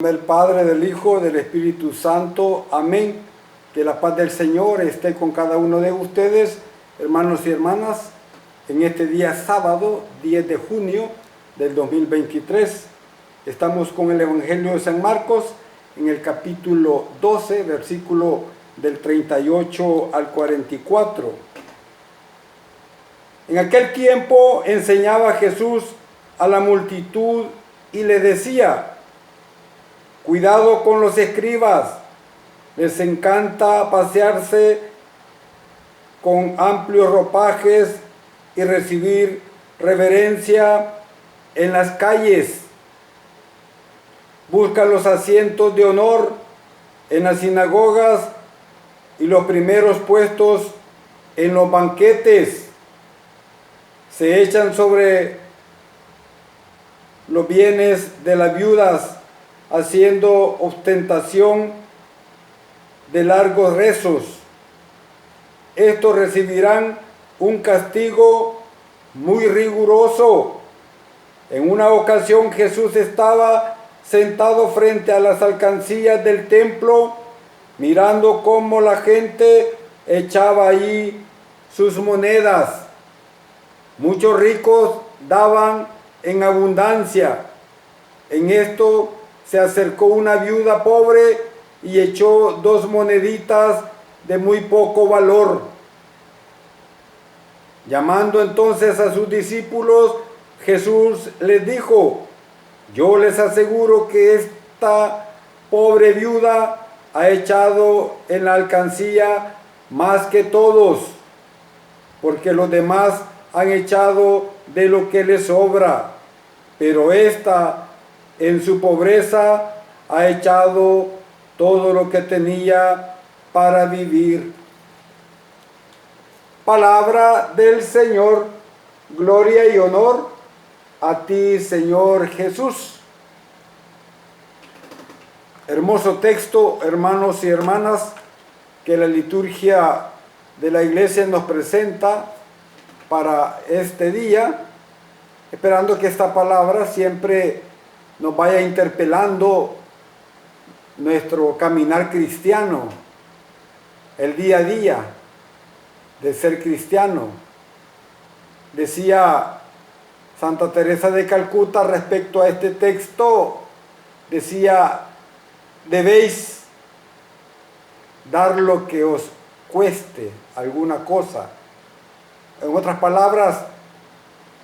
Del Padre, del Hijo, del Espíritu Santo. Amén. Que la paz del Señor esté con cada uno de ustedes, hermanos y hermanas, en este día sábado, 10 de junio del 2023. Estamos con el Evangelio de San Marcos, en el capítulo 12, versículo del 38 al 44. En aquel tiempo enseñaba Jesús a la multitud y le decía: cuidado con los escribas, les encanta pasearse con amplios ropajes y recibir reverencia en las calles. Buscan los asientos de honor en las sinagogas y los primeros puestos en los banquetes. Se echan sobre los bienes de las viudas, haciendo ostentación de largos rezos. Estos recibirán un castigo muy riguroso. En una ocasión Jesús estaba sentado frente a las alcancías del templo, mirando cómo la gente echaba allí sus monedas. Muchos ricos daban en abundancia. En esto se acercó una viuda pobre y echó 2 moneditas de muy poco valor. Llamando entonces a sus discípulos, Jesús les dijo: yo les aseguro que esta pobre viuda ha echado en la alcancía más que todos, porque los demás han echado de lo que les sobra, pero esta, en su pobreza, ha echado todo lo que tenía para vivir. Palabra del Señor. Gloria y honor a ti, Señor Jesús. Hermoso texto, hermanos y hermanas, que la liturgia de la iglesia nos presenta para este día, esperando que esta palabra siempre nos vaya interpelando nuestro caminar cristiano, el día a día de ser cristiano. Decía Santa Teresa de Calcuta respecto a este texto, decía: debéis dar lo que os cueste alguna cosa. En otras palabras,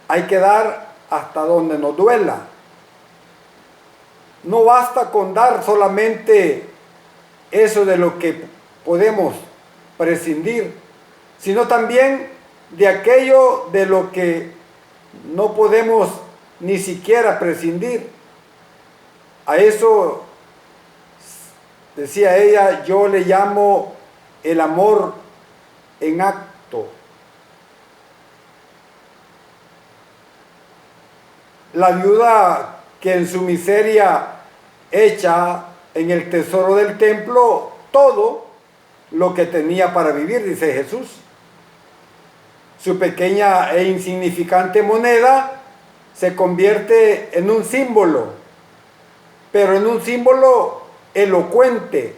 hay que dar hasta donde nos duela. No basta con dar solamente eso de lo que podemos prescindir, sino también de aquello de lo que no podemos ni siquiera prescindir. A eso, decía ella, yo le llamo el amor en acto. La viuda que en su miseria echa en el tesoro del templo todo lo que tenía para vivir, dice Jesús. Su pequeña e insignificante moneda se convierte en un símbolo, pero en un símbolo elocuente.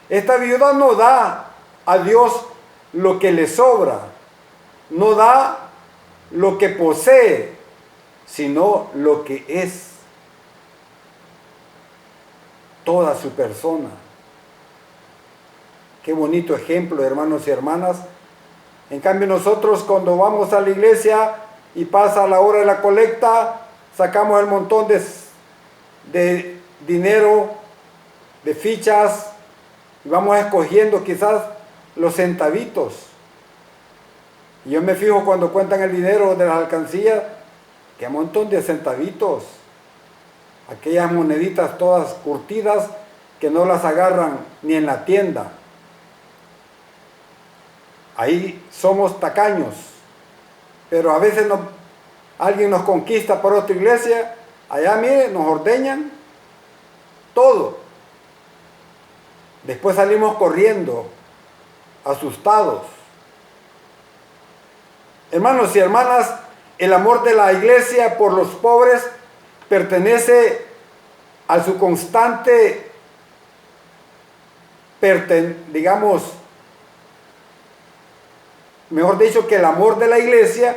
Esta viuda no da a Dios lo que le sobra, no da lo que posee, sino lo que es toda su persona. Qué bonito ejemplo, hermanos y hermanas. En cambio, nosotros cuando vamos a la iglesia y pasa la hora de la colecta, sacamos el montón de dinero, de fichas, y vamos escogiendo quizás los centavitos. Y yo me fijo cuando cuentan el dinero de las alcancías, qué montón de centavitos, aquellas moneditas todas curtidas que no las agarran ni en la tienda. Ahí somos tacaños, pero a veces alguien nos conquista por otra iglesia, allá mire, nos ordeñan todo. Después salimos corriendo, asustados. Hermanos y hermanas, el amor de la iglesia por los pobres pertenece a su constante, digamos, mejor dicho, que el amor de la iglesia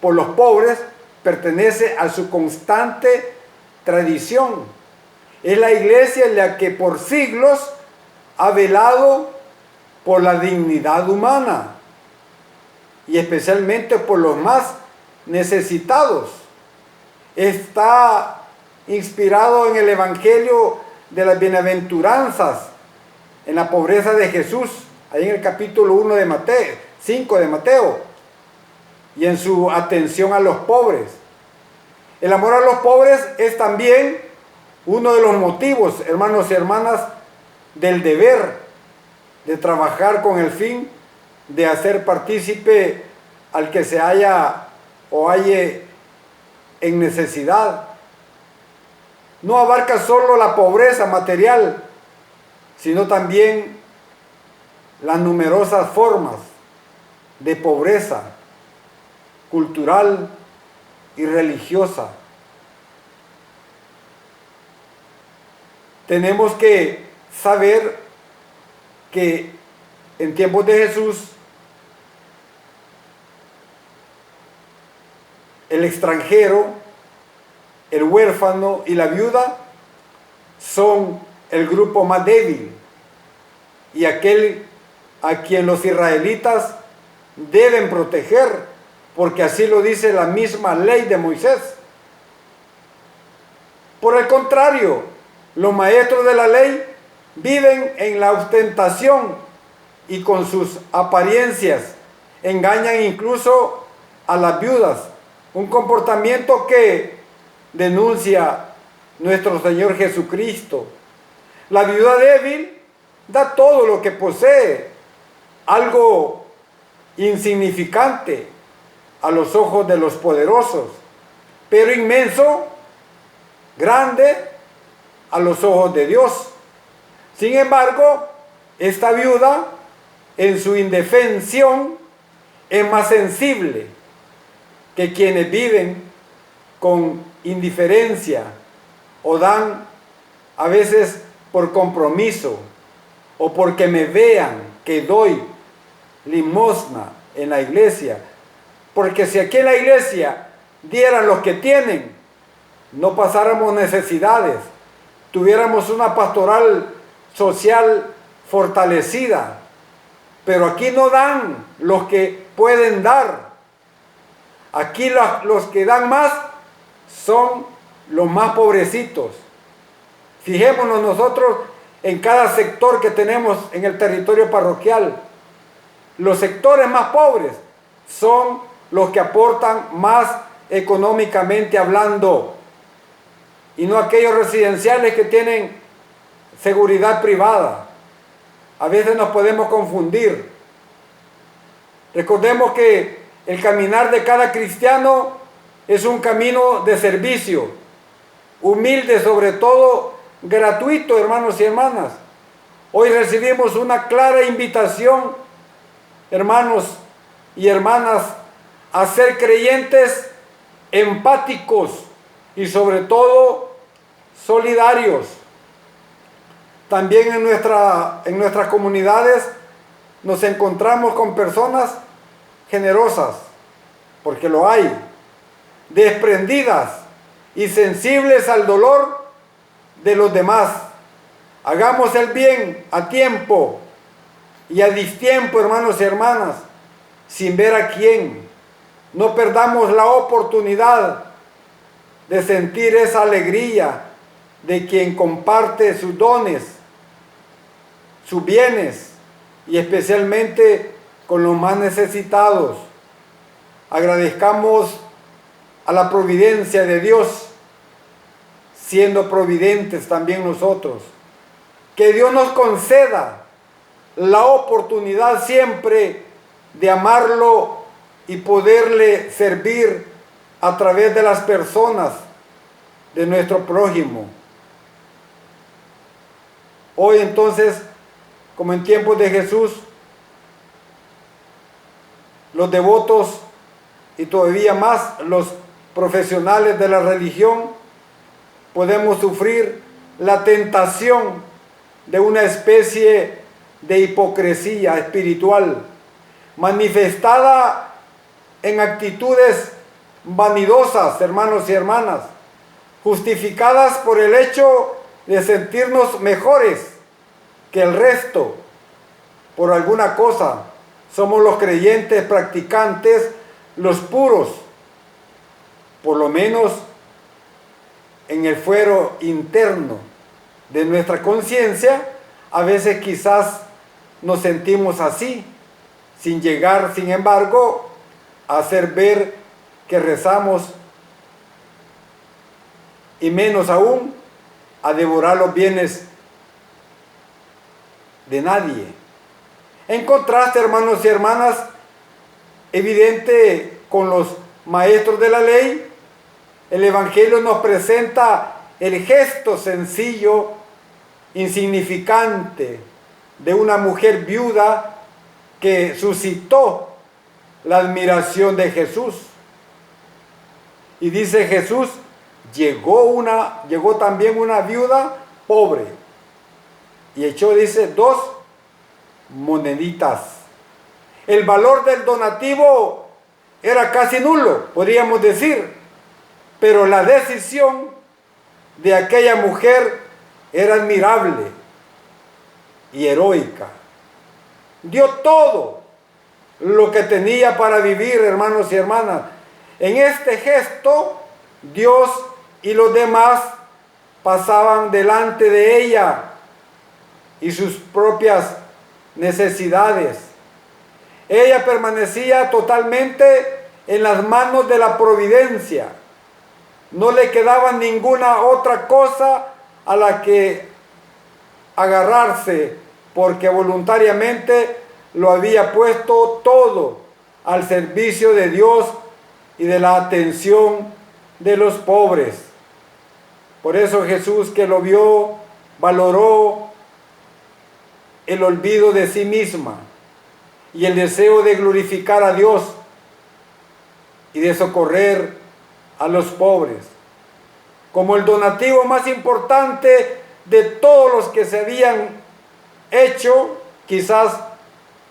por los pobres pertenece a su constante tradición. Es la iglesia la que por siglos ha velado por la dignidad humana y especialmente por los más necesitados. Está inspirado en el Evangelio de las bienaventuranzas, en la pobreza de Jesús, ahí en el capítulo 1 de Mateo, 5 de Mateo, y en su atención a los pobres. El amor a los pobres es también uno de los motivos, hermanos y hermanas, del deber de trabajar con el fin de hacer partícipe al que se haya o halle en necesidad. No abarca solo la pobreza material, sino también las numerosas formas de pobreza cultural y religiosa. Tenemos que saber que en tiempos de Jesús el extranjero, el huérfano y la viuda son el grupo más débil y aquel a quien los israelitas deben proteger, porque así lo dice la misma ley de Moisés. Por el contrario, los maestros de la ley viven en la ostentación y con sus apariencias engañan incluso a las viudas, un comportamiento que denuncia nuestro Señor Jesucristo. La viuda débil da todo lo que posee, algo insignificante a los ojos de los poderosos, pero inmenso, grande a los ojos de Dios. Sin embargo, esta viuda, en su indefensión, es más sensible que quienes viven con indiferencia o dan a veces por compromiso o porque me vean que doy limosna en la iglesia. Porque si aquí en la iglesia dieran los que tienen, no pasáramos necesidades, tuviéramos una pastoral social fortalecida, pero aquí no dan los que pueden dar. Aquí los que dan más son los más pobrecitos. Fijémonos nosotros en cada sector que tenemos en el territorio parroquial. Los sectores más pobres son los que aportan más económicamente hablando, y no aquellos residenciales que tienen seguridad privada. A veces nos podemos confundir. Recordemos que el caminar de cada cristiano es un camino de servicio, humilde, sobre todo gratuito, hermanos y hermanas. Hoy recibimos una clara invitación, hermanos y hermanas, a ser creyentes empáticos y sobre todo solidarios. También en nuestras comunidades nos encontramos con personas generosas, porque lo hay, desprendidas y sensibles al dolor de los demás. Hagamos el bien a tiempo y a distiempo, hermanos y hermanas, sin ver a quién. No perdamos la oportunidad de sentir esa alegría de quien comparte sus dones, sus bienes, y especialmente con los más necesitados. Agradezcamos a la providencia de Dios, siendo providentes también nosotros. Que Dios nos conceda la oportunidad siempre de amarlo y poderle servir a través de las personas de nuestro prójimo. Hoy entonces, como en tiempos de Jesús, los devotos y todavía más los profesionales de la religión podemos sufrir la tentación de una especie de hipocresía espiritual, manifestada en actitudes vanidosas, hermanos y hermanas, justificadas por el hecho de sentirnos mejores que el resto por alguna cosa. Somos los creyentes practicantes, los puros, por lo menos en el fuero interno de nuestra conciencia. A veces quizás nos sentimos así, sin llegar, sin embargo, a hacer ver que rezamos, y menos aún a devorar los bienes de nadie. En contraste, hermanos y hermanas, evidente con los maestros de la ley, el Evangelio nos presenta el gesto sencillo, insignificante, de una mujer viuda que suscitó la admiración de Jesús. Y dice Jesús, llegó también una viuda pobre y echó, dice, 2 moneditas. El valor del donativo era casi nulo, podríamos decir, pero la decisión de aquella mujer era admirable y heroica. Dio todo lo que tenía para vivir, hermanos y hermanas. En este gesto, Dios y los demás pasaban delante de ella y sus propias necesidades. Ella permanecía totalmente en las manos de la providencia. No le quedaba ninguna otra cosa a la que agarrarse, porque voluntariamente lo había puesto todo al servicio de Dios y de la atención de los pobres. Por eso Jesús, que lo vio, valoró el olvido de sí misma y el deseo de glorificar a Dios y de socorrer a los pobres. Como el donativo más importante de todos los que se habían hecho, quizás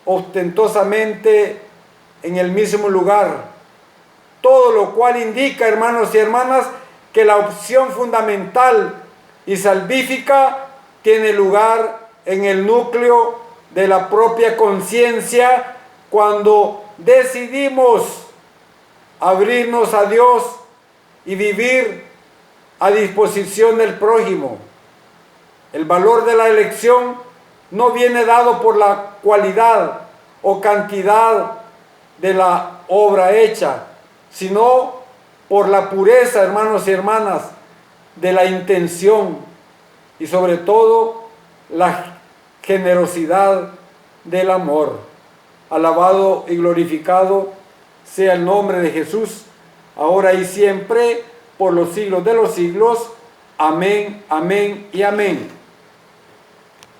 ostentosamente en el mismo lugar. Todo lo cual indica, hermanos y hermanas, que la opción fundamental y salvífica tiene lugar en el núcleo de la propia conciencia, cuando decidimos abrirnos a Dios y vivir a disposición del prójimo. El valor de la elección no viene dado por la cualidad o cantidad de la obra hecha, sino por la pureza, hermanos y hermanas, de la intención y sobre todo la generosidad del amor. Alabado y glorificado sea el nombre de Jesús, ahora y siempre, por los siglos de los siglos. Amén, amén y amén.